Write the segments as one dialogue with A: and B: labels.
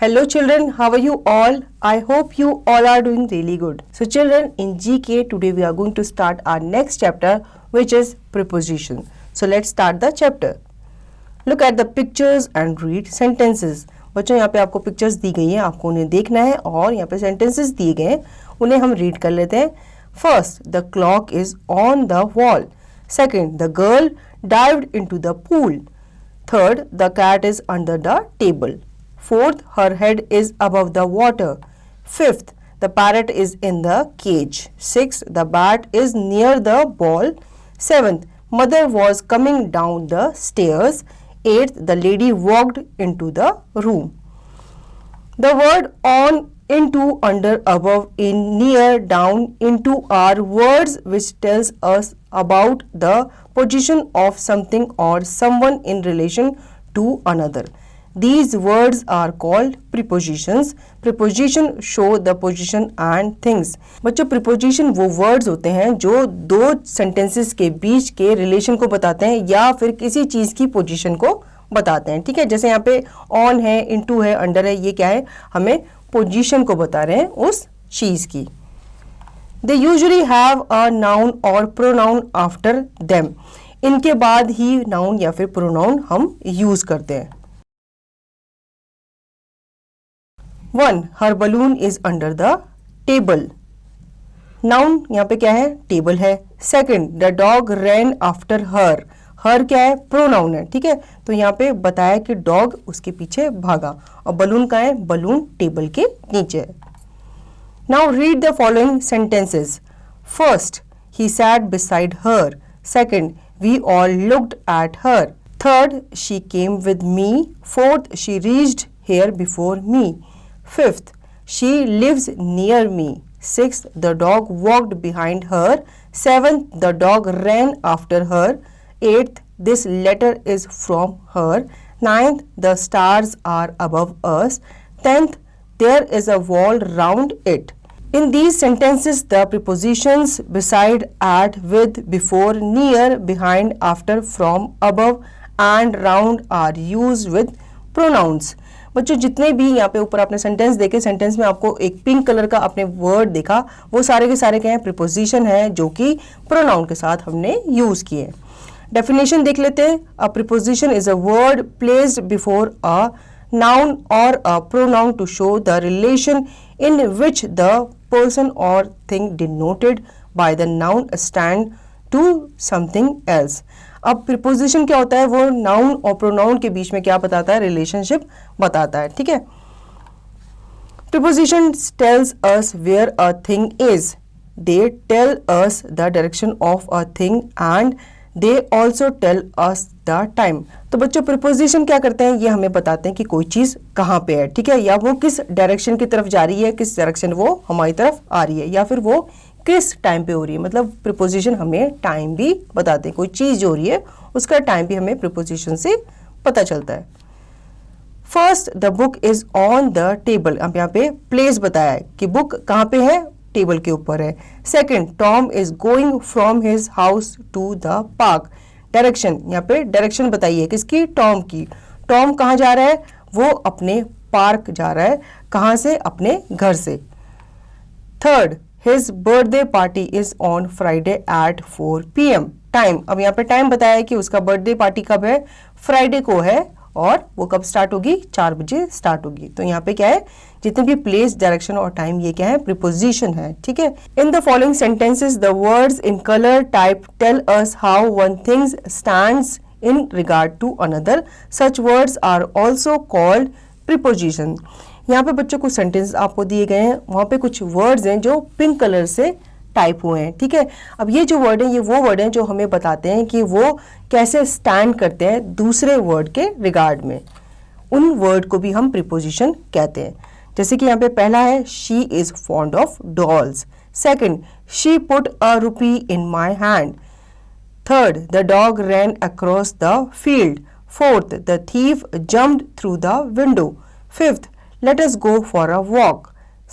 A: Hello children, how are you all? I hope you all are doing really good. So children, in GK today we are going to start our next chapter, which is preposition. So let's start the chapter. Look at the pictures and read sentences. बच्चों यहाँ पे आपको pictures दी गई हैं, आपको उन्हें देखना है और यहाँ पे सेंटेंसेस दिए गए हैं, उन्हें हम रीड कर लेते हैं. First, the clock is on the wall. Second, the girl dived into the pool. Third, the cat is under the table. Fourth, her head is above the water. Fifth, the parrot is in the cage. Sixth, the bat is near the ball. Seventh, mother was coming down the stairs. Eighth, the lady walked into the room. The word on, into, under, above, in, near, down, into are words which tells us about the position of something or someone in relation to another. These words are called prepositions. Preposition show the position and things. बच्चों preposition वो words होते हैं जो दो sentences के बीच के relation को बताते हैं या फिर किसी चीज़ की position को बताते हैं. ठीक है, जैसे यहाँ पे on है, into है, under है, ये क्या है, हमें position को बता रहे हैं उस चीज़ की. They usually have a noun or pronoun after them. इनके बाद ही noun या फिर pronoun हम use करते हैं. 1. Her balloon is under the table. Noun यहाँ पे क्या है, टेबल है. Second, the dog ran after her. Her क्या है, प्रोनाउन है. ठीक है, तो यहाँ पे बताया कि डॉग उसके पीछे भागा और बलून का है, बलून टेबल के नीचे है. Now read the following sentences. First, he sat beside her. Second, we all looked at her. Third, she came with me. Fourth, she reached here before me. Fifth, she lives near me. Sixth, the dog walked behind her. Seventh, the dog ran after her. Eighth, this letter is from her. Ninth, the stars are above us. 10th, there is a wall round it. In these sentences, the prepositions beside, at, with, before, near, behind, after, from, above and round are used with pronouns. बच्चों जितने भी यहाँ पे ऊपर आपने sentence देखे, sentence में आपको एक पिंक कलर का आपने वर्ड देखा, वो सारे के सारे क्या हैं, प्रीपोजिशन है जो कि प्रोनाउन के साथ हमने यूज किए. डेफिनेशन देख लेते हैं. A preposition is a word placed before a noun or a pronoun to show the relation in which the person or thing denoted by the noun stand to something else. अब preposition क्या होता है, वो noun और pronoun के बीच में क्या बताता है, रिलेशनशिप बताता है. ठीक है, preposition tells us where a thing is. They tell us the direction of a thing and they also tell us the time. तो बच्चों प्रीपोजिशन क्या करते हैं, ये हमें बताते हैं कि कोई चीज़ कहाँ पे है. ठीक है, या वो किस डायरेक्शन की तरफ जा रही है, किस डायरेक्शन वो हमारी तरफ आ रही है, या फिर वो किस टाइम पे हो रही है. मतलब प्रीपोजिशन हमें टाइम भी बताते हैं, कोई चीज़ जो हो रही है उसका टाइम भी हमें प्रीपोजिशन से पता चलता है. First, the book is on the table. अब यहाँ पे प्लेस बताया है कि बुक कहाँ पे है, टेबल के ऊपर है. Second, Tom is going from his house to the park. Direction, यहाँ पे डायरेक्शन बताई है किसकी, टॉम की. टॉम कहाँ जा रहा है, वो अपने पार्क जा रहा है. कहाँ से, अपने घर से. Third, His birthday party is on Friday at 4 p.m. Time, अब यहाँ पे टाइम बताया है कि उसका बर्थडे पार्टी कब है, फ्राइडे को है और वो कब स्टार्ट होगी, 4 बजे स्टार्ट होगी. तो यहाँ पे क्या है, जितने भी प्लेस, डायरेक्शन और टाइम ये क्या है, प्रीपोजिशन है. ठीक है. In the following sentences the words in colour type tell us how one things stands in regard to another. Such words are also called preposition. यहाँ पे बच्चों कुछ सेंटेंस आपको दिए गए हैं, वहाँ पे कुछ वर्ड्स हैं जो पिंक कलर से टाइप हुए हैं. ठीक है, अब ये जो वर्ड हैं ये वो वर्ड हैं जो हमें बताते हैं कि वो कैसे स्टैंड करते हैं दूसरे वर्ड के रिगार्ड में. उन वर्ड को भी हम प्रीपोजिशन कहते हैं. जैसे कि यहाँ पे पहला है, she is fond of dolls. Second, she put a rupee in my hand. Third, the dog ran across the field. Fourth, the thief jumped through the window. Fifth, let us go for a walk.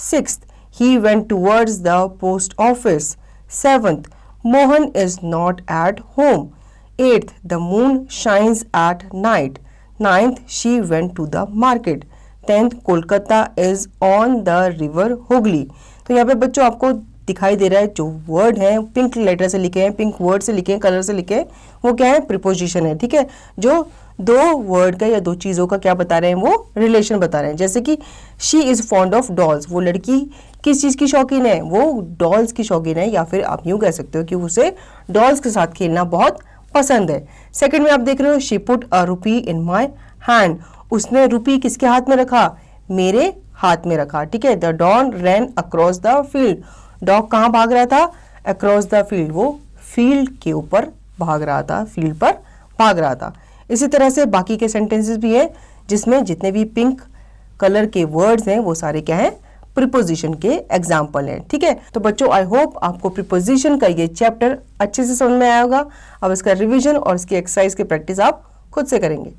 A: Sixth, he went towards the post office. Seventh, Mohan is not at home. Eighth, the moon shines at night. Ninth, she went to the market. 10th Kolkata is on the river Hooghly. तो यहाँ पे बच्चों आपको दिखाई दे रहा है जो word है पिंक लेटर से लिखे हैं, पिंक वर्ड से लिखे हैं, कलर से लिखे हैं, वो क्या है, प्रीपोजिशन है। ठीक है, जो दो वर्ड का या दो चीज़ों का क्या बता रहे हैं, वो रिलेशन बता रहे हैं। जैसे कि she is fond of dolls, वो लड़की किस चीज़ की शौकीन है, वो डॉल्स की शौकीन है, या फिर आप यूँ कह सकते हो कि उसे डॉल्स के साथ खेलना बहुत पसंद है। सेकंड में आप देख रहे हो she put a rupee in my hand, उसने रुपी किसके हाथ में रखा, मेरे हाथ में रखा। ठीक है, the dog ran across the field, dog कहाँ भाग रहा था, अक्रॉस द फील्ड, वो फील्ड के ऊपर भाग रहा था, फील्ड पर भाग रहा था। इसी तरह से बाकी के सेंटेंसेस भी हैं जिसमें जितने भी पिंक कलर के वर्ड्स हैं वो सारे क्या हैं, प्रीपोजिशन के एग्जाम्पल हैं। ठीक है, तो बच्चों आई होप आपको प्रीपोजिशन का ये चैप्टर अच्छे से समझ में आया होगा। अब इसका रिवीजन और इसकी एक्सरसाइज की प्रैक्टिस आप खुद से करेंगे।